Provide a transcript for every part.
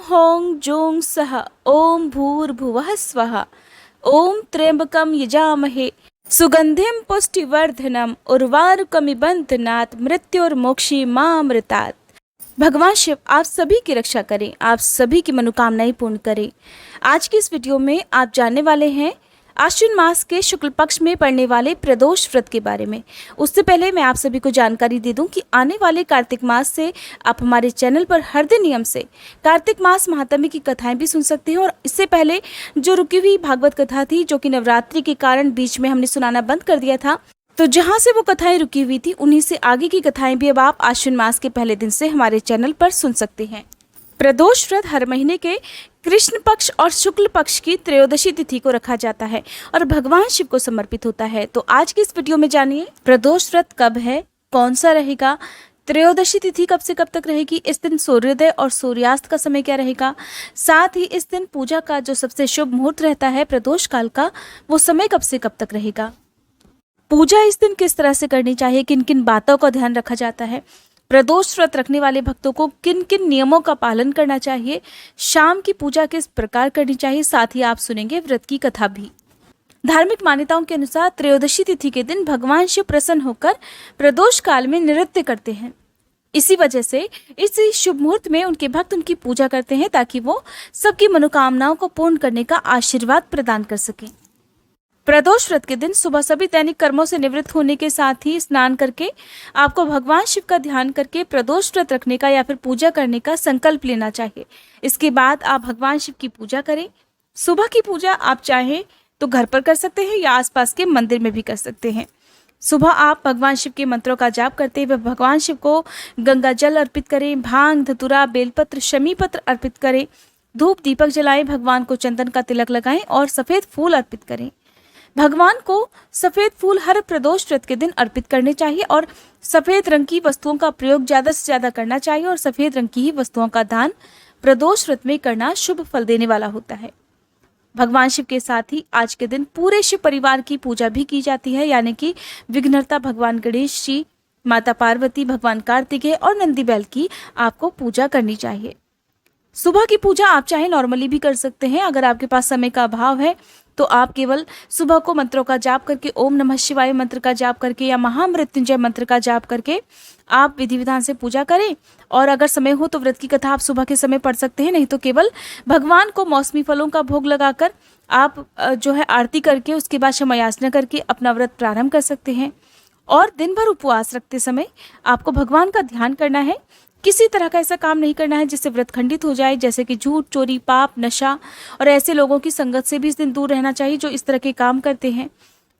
हों जुं सः ओम भूर्भुवः स्वः ओम त्र्यंबकं यजामहे सुगंधिं पुष्टिवर्धनम उर्वारुकमिव बन्धनात् मृत्युर्मोक्षीमामृतात्। भगवान शिव आप सभी की रक्षा करें, आप सभी की मनोकामनाएं पूर्ण करें। आज की इस वीडियो में आप जानने वाले हैं आश्विन मास के शुक्ल पक्ष में पड़ने वाले प्रदोष व्रत के बारे में। उससे पहले मैं आप सभी को जानकारी दे दूं कि आने वाले कार्तिक मास से आप हमारे चैनल पर हर दिन नियम से कार्तिक मास महात्म्य की कथाएं भी सुन सकते हैं। और इससे पहले जो रुकी हुई भागवत कथा थी, जो कि नवरात्रि के कारण बीच में हमने सुनाना बंद कर दिया था, तो जहां से वो कथाएं रुकी हुई थी उन्हीं से आगे की कथाएं भी अब आप आश्विन मास के पहले दिन से हमारे चैनल पर सुन सकते हैं। प्रदोष व्रत हर महीने के कृष्ण पक्ष और शुक्ल पक्ष की त्रयोदशी तिथि को रखा जाता है और भगवान शिव को समर्पित होता है। तो आज की इस वीडियो में जानिए प्रदोष व्रत कब है, कौन सा रहेगा, त्रयोदशी तिथि कब से कब तक रहेगी, इस दिन सूर्योदय और सूर्यास्त का समय क्या रहेगा, साथ ही इस दिन पूजा का जो सबसे शुभ मुहूर्त रहता है प्रदोष काल का, वो समय कब से कब तक रहेगा, पूजा इस दिन किस तरह से करनी चाहिए, किन किन बातों का ध्यान रखा जाता है, प्रदोष व्रत रखने वाले भक्तों को किन किन नियमों का पालन करना चाहिए, शाम की पूजा किस प्रकार करनी चाहिए, साथ ही आप सुनेंगे व्रत की कथा भी। धार्मिक मान्यताओं के अनुसार त्रयोदशी तिथि के दिन भगवान शिव प्रसन्न होकर प्रदोष काल में नृत्य करते हैं। इसी वजह से इस शुभ मुहूर्त में उनके भक्त उनकी पूजा करते हैं ताकि वो सबकी मनोकामनाओं को पूर्ण करने का आशीर्वाद प्रदान कर सकें। प्रदोष व्रत के दिन सुबह सभी दैनिक कर्मों से निवृत्त होने के साथ ही स्नान करके आपको भगवान शिव का ध्यान करके प्रदोष व्रत रखने का या फिर पूजा करने का संकल्प लेना चाहिए। इसके बाद आप भगवान शिव की पूजा करें। सुबह की पूजा आप चाहें तो घर पर कर सकते हैं या आसपास के मंदिर में भी कर सकते हैं। सुबह आप भगवान शिव के मंत्रों का जाप करते हुए भगवान शिव को गंगा जल अर्पित करें, भांग, धतूरा, बेलपत्र, शमी पत्र अर्पित करें, धूप दीपक जलाएं, भगवान को चंदन का तिलक लगाएं और सफेद फूल अर्पित करें। भगवान को सफेद फूल हर प्रदोष व्रत के दिन अर्पित करने चाहिए और सफेद रंग की वस्तुओं का प्रयोग ज्यादा से ज्यादा करना चाहिए और सफेद रंग की ही वस्तुओं का दान प्रदोष व्रत में करना शुभ फल देने वाला होता है। भगवान शिव के साथ ही आज के दिन पूरे शिव परिवार की पूजा भी की जाती है, यानी कि विघ्नहर्ता भगवान गणेश जी, माता पार्वती, भगवान कार्तिकेय और नंदी बैल की आपको पूजा करनी चाहिए। सुबह की पूजा आप चाहे नॉर्मली भी कर सकते हैं। अगर आपके पास समय का अभाव है तो आप केवल सुबह को मंत्रों का जाप करके, ओम नमः शिवाय मंत्र का जाप करके या महामृत्युंजय मंत्र का जाप करके आप विधि विधान से पूजा करें। और अगर समय हो तो व्रत की कथा आप सुबह के समय पढ़ सकते हैं, नहीं तो केवल भगवान को मौसमी फलों का भोग लगाकर आप जो है आरती करके उसके बाद क्षमा याचना करके अपना व्रत प्रारंभ कर सकते हैं। और दिन भर उपवास रखते समय आपको भगवान का ध्यान करना है। किसी तरह का ऐसा काम नहीं करना है जिससे व्रत खंडित हो जाए, जैसे कि झूठ, चोरी, पाप, नशा और ऐसे लोगों की संगत से भी इस दिन दूर रहना चाहिए जो इस तरह के काम करते हैं।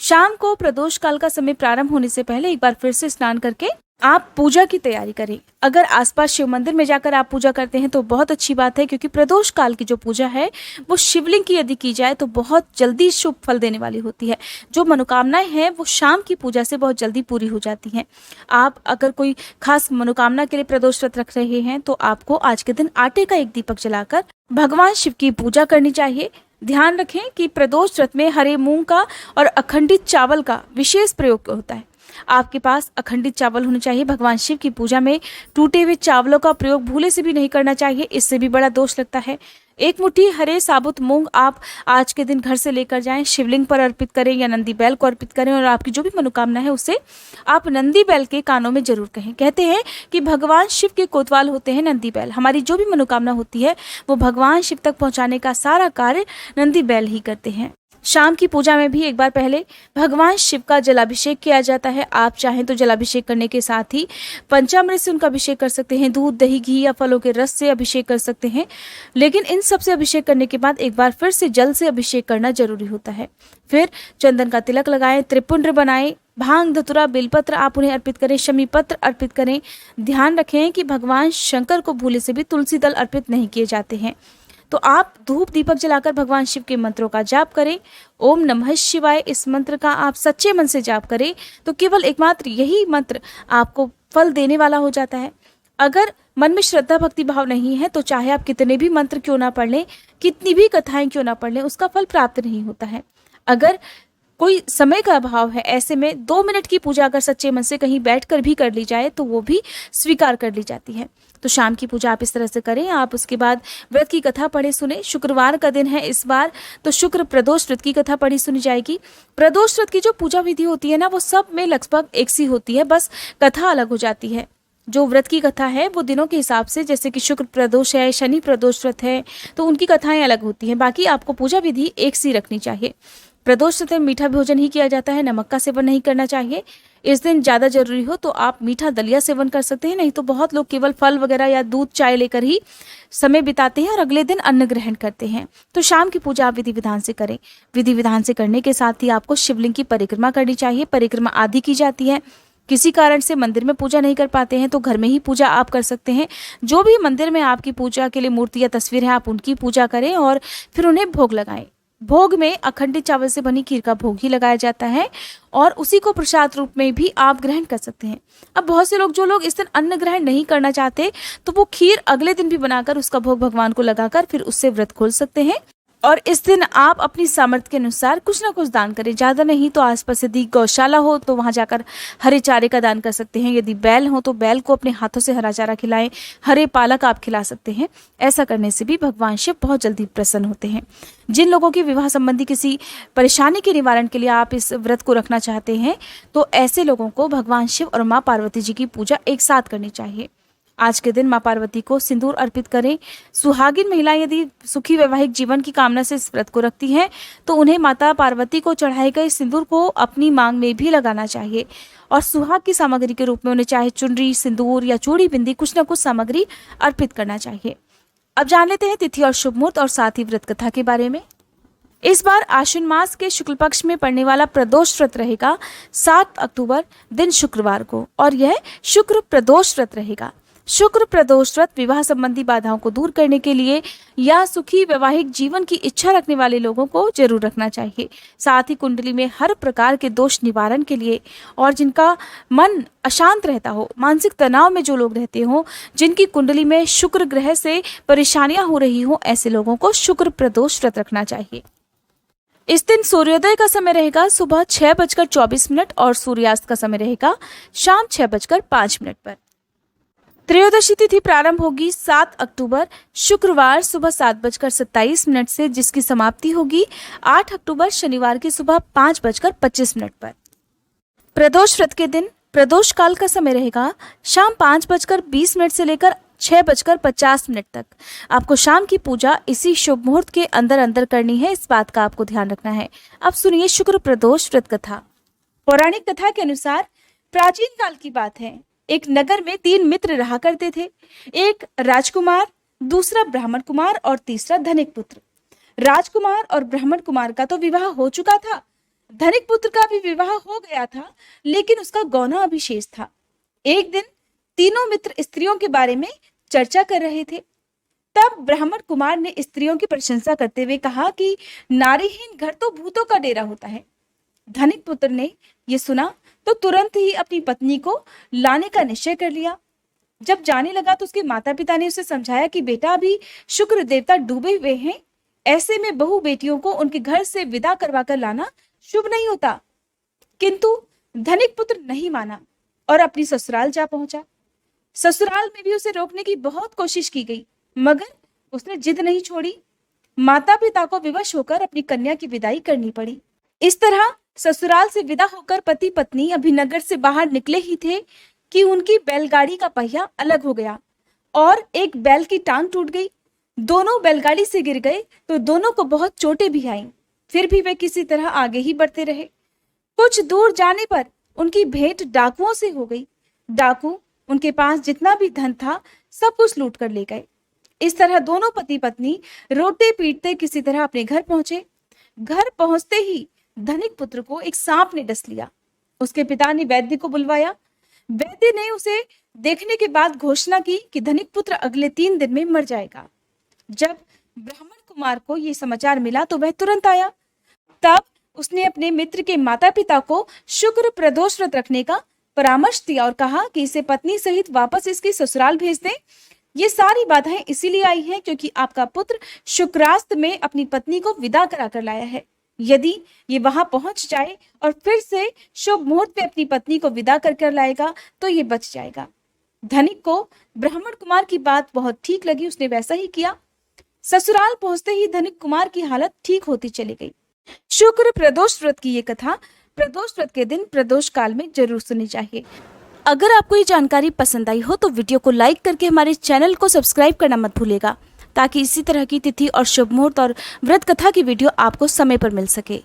शाम को प्रदोष काल का समय प्रारंभ होने से पहले एक बार फिर से स्नान करके आप पूजा की तैयारी करें। अगर आसपास शिव मंदिर में जाकर आप पूजा करते हैं तो बहुत अच्छी बात है, क्योंकि प्रदोष काल की जो पूजा है वो शिवलिंग की यदि की जाए तो बहुत जल्दी शुभ फल देने वाली होती है। जो मनोकामनाएं हैं वो शाम की पूजा से बहुत जल्दी पूरी हो जाती हैं। आप अगर कोई खास मनोकामना के लिए प्रदोष व्रत रख रहे हैं तो आपको आज के दिन आटे का एक दीपक जलाकर भगवान शिव की पूजा करनी चाहिए। ध्यान रखें कि प्रदोष व्रत में हरे मूंग का और अखंडित चावल का विशेष प्रयोग होता है। आपके पास अखंडित चावल होने चाहिए। भगवान शिव की पूजा में टूटे हुए चावलों का प्रयोग भूले से भी नहीं करना चाहिए, इससे भी बड़ा दोष लगता है। एक मुट्ठी हरे साबुत मूंग आप आज के दिन घर से लेकर जाएं, शिवलिंग पर अर्पित करें या नंदी बैल को अर्पित करें और आपकी जो भी मनोकामना है उसे आप नंदी बैल के कानों में जरूर कहें। कहते हैं कि भगवान शिव के कोतवाल होते हैं नंदी बैल। हमारी जो भी मनोकामना होती है वो भगवान शिव तक पहुंचाने का सारा कार्य नंदी बैल ही करते हैं। शाम की पूजा में भी एक बार पहले भगवान शिव का जलाभिषेक किया जाता है। आप चाहें तो जलाभिषेक करने के साथ ही पंचामृत से उनका अभिषेक कर सकते हैं, दूध, दही, घी या फलों के रस से अभिषेक कर सकते हैं। लेकिन इन सब से अभिषेक करने के बाद एक बार फिर से जल से अभिषेक करना जरूरी होता है। फिर चंदन का तिलक लगाएं, त्रिपुंड बनाएं, भांग, धतूरा, बेलपत्र आप उन्हें अर्पित करें, शमी पत्र अर्पित करें। ध्यान रखें कि भगवान शंकर को भूले से भी तुलसी दल अर्पित नहीं किए जाते हैं। तो आप धूप दीपक जलाकर भगवान शिव के मंत्रों का जाप करें। ओम नमः शिवाय इस मंत्र का आप सच्चे मन से जाप करें तो केवल एकमात्र यही मंत्र आपको फल देने वाला हो जाता है। अगर मन में श्रद्धा भक्ति भाव नहीं है तो चाहे आप कितने भी मंत्र क्यों ना पढ़ लें, कितनी भी कथाएं क्यों ना पढ़ लें, उसका फल प्राप्त नहीं होता है। अगर कोई समय का अभाव है, ऐसे में 2 मिनट की पूजा अगर सच्चे मन से कहीं बैठकर भी कर ली जाए तो वो भी स्वीकार कर ली जाती है। तो शाम की पूजा आप इस तरह से करें। आप उसके बाद व्रत की कथा पढ़े सुने। शुक्रवार का दिन है इस बार, तो शुक्र प्रदोष व्रत की कथा पढ़ी सुनी जाएगी। प्रदोष व्रत की जो पूजा विधि होती है ना, वो सब में लगभग एक सी होती है, बस कथा अलग हो जाती है। जो व्रत की कथा है वो दिनों के हिसाब से, जैसे कि शुक्र प्रदोष है, शनि प्रदोष व्रत है, तो उनकी कथाएं अलग होती हैं। बाकी आपको पूजा विधि एक सी रखनी चाहिए। प्रदोष व्रत में मीठा भोजन ही किया जाता है, नमक का सेवन नहीं करना चाहिए। इस दिन ज़्यादा जरूरी हो तो आप मीठा दलिया सेवन कर सकते हैं, नहीं तो बहुत लोग केवल फल वगैरह या दूध चाय लेकर ही समय बिताते हैं और अगले दिन अन्न ग्रहण करते हैं। तो शाम की पूजा आप विधि विधान से करें। विधि विधान से करने के साथ ही आपको शिवलिंग की परिक्रमा करनी चाहिए। परिक्रमा आदि की जाती है। किसी कारण से मंदिर में पूजा नहीं कर पाते हैं तो घर में ही पूजा आप कर सकते हैं। जो भी मंदिर में आपकी पूजा के लिए मूर्ति या तस्वीर है, आप उनकी पूजा करें और फिर उन्हें भोग लगाएं। भोग में अखंडित चावल से बनी खीर का भोग ही लगाया जाता है और उसी को प्रसाद रूप में भी आप ग्रहण कर सकते हैं। अब बहुत से लोग, जो लोग इस दिन अन्न ग्रहण नहीं करना चाहते, तो वो खीर अगले दिन भी बनाकर उसका भोग भगवान को लगाकर फिर उससे व्रत खोल सकते हैं। और इस दिन आप अपनी सामर्थ्य के अनुसार कुछ ना कुछ दान करें। ज़्यादा नहीं तो आसपास यदि गौशाला हो तो वहाँ जाकर हरे चारे का दान कर सकते हैं। यदि बैल हो तो बैल को अपने हाथों से हरा चारा खिलाएं। हरे पालक आप खिला सकते हैं। ऐसा करने से भी भगवान शिव बहुत जल्दी प्रसन्न होते हैं। जिन लोगों की विवाह संबंधी किसी परेशानी के निवारण के लिए आप इस व्रत को रखना चाहते हैं, तो ऐसे लोगों को भगवान शिव और माँ पार्वती जी की पूजा एक साथ करनी चाहिए। आज के दिन माँ पार्वती को सिंदूर अर्पित करें। सुहागिन महिलाएं यदि सुखी वैवाहिक जीवन की कामना से इस व्रत को रखती हैं तो उन्हें माता पार्वती को चढ़ाए गए सिंदूर को अपनी मांग में भी लगाना चाहिए और सुहाग की सामग्री के रूप में उन्हें चाहे चुनरी, सिंदूर या चूड़ी बिंदी कुछ न कुछ सामग्री अर्पित करना चाहिए। अब जान लेते हैं तिथि और शुभ मुहूर्त और साथ ही व्रत कथा के बारे में। इस बार आश्विन मास के शुक्ल पक्ष में पड़ने वाला प्रदोष व्रत रहेगा 7 अक्टूबर दिन शुक्रवार को और यह शुक्र प्रदोष व्रत रहेगा। शुक्र प्रदोष व्रत विवाह संबंधी बाधाओं को दूर करने के लिए या सुखी वैवाहिक जीवन की इच्छा रखने वाले लोगों को जरूर रखना चाहिए। साथ ही कुंडली में हर प्रकार के दोष निवारण के लिए और जिनका मन अशांत रहता हो, मानसिक तनाव में जो लोग रहते हो, जिनकी कुंडली में शुक्र ग्रह से परेशानियां हो रही हो, ऐसे लोगों को शुक्र प्रदोष व्रत रखना चाहिए। इस दिन सूर्योदय का समय रहेगा सुबह 6:24 और सूर्यास्त का समय रहेगा शाम 6:05 पर। त्रयोदशी तिथि प्रारंभ होगी 7 अक्टूबर शुक्रवार सुबह 7:27 से, जिसकी समाप्ति होगी 8 अक्टूबर शनिवार की सुबह 5:25 पर। प्रदोष व्रत के दिन प्रदोष काल का समय रहेगा शाम 5:20 से लेकर 6:50 तक। आपको शाम की पूजा इसी शुभ मुहूर्त के अंदर अंदर करनी है, इस बात का आपको ध्यान रखना है। अब सुनिए शुक्र प्रदोष व्रत कथा। पौराणिक कथा के अनुसार प्राचीन काल की बात है, एक नगर में 3 मित्र रहा करते थे। एक राजकुमार, दूसरा ब्राह्मण कुमार और तीसरा धनिक पुत्र। राजकुमार और ब्राह्मण कुमार का तो विवाह हो चुका था, धनिक पुत्र का भी विवाह हो गया था, लेकिन उसका गौना अभी शेष था। एक दिन तीनों मित्र स्त्रियों के बारे में चर्चा कर रहे थे। तब ब्राह्मण कुमार ने स्त्रियों की प्रशंसा करते हुए कहा कि नारीहीन घर तो भूतों का डेरा होता है। धनिक पुत्र ने यह सुना तो तुरंत ही अपनी पत्नी को लाने का निश्चय कर लिया। जब जाने लगा तो उसके माता पिता ने उसे समझाया कि बेटा, अभी शुक्र देवता डूबे हुए हैं, ऐसे में बहू बेटियों को उनके घर से विदा करवा कर लाना शुभ नहीं होता। किंतु धनिक पुत्र नहीं माना और अपनी ससुराल जा पहुंचा। ससुराल में भी उसे रोकने की बहुत कोशिश की गई, मगर उसने जिद नहीं छोड़ी। माता पिता को विवश होकर अपनी कन्या की विदाई करनी पड़ी। इस तरह ससुराल से विदा होकर पति पत्नी अभी नगर से बाहर निकले ही थे कि उनकी बैलगाड़ी का पहिया अलग हो गया और एक बैल की टांग टूट गई। दोनों बैलगाड़ी से गिर गए तो दोनों को बहुत चोटें भी आईं। फिर भी वे किसी तरह आगे ही बढ़ते रहे। कुछ दूर जाने पर उनकी भेंट डाकुओं से हो गई। डाकू उनके पास जितना भी धन था सब कुछ लूट कर ले गए। इस तरह दोनों पति पत्नी रोते पीटते किसी तरह अपने घर पहुंचे। घर पहुंचते ही धनिक पुत्र को एक सांप ने डस लिया। उसके पिता ने वैद्य को बुलवाया। वैद्य ने उसे देखने के बाद घोषणा की कि धनिक पुत्र अगले 3 दिन में मर जाएगा। जब ब्राह्मण कुमार को यह समाचार मिला तो वह तुरंत आया। तब उसने अपने मित्र के माता पिता को शुक्र प्रदोष व्रत रखने का परामर्श दिया और कहा कि इसे पत्नी सहित वापस इसकी ससुराल भेज दें। ये सारी बाधाएं इसीलिए आई हैं क्योंकि आपका पुत्र शुक्रास्त में अपनी पत्नी को विदा करा कर लाया है। यदि ये वहां पहुंच जाए और फिर से शुभ मुहूर्त पे अपनी पत्नी को विदा कर लाएगा तो ये बच जाएगा। धनिक को ब्राह्मण कुमार की बात बहुत ठीक लगी, उसने वैसा ही किया। ससुराल पहुंचते ही धनिक कुमार की हालत ठीक होती चली गई। शुक्र प्रदोष व्रत की ये कथा प्रदोष व्रत के दिन प्रदोष काल में जरूर सुननी चाहिए। अगर आपको ये जानकारी पसंद आई हो तो वीडियो को लाइक करके हमारे चैनल को सब्सक्राइब करना मत भूलिएगा, ताकि इसी तरह की तिथि और शुभ मुहूर्त और व्रत कथा की वीडियो आपको समय पर मिल सके।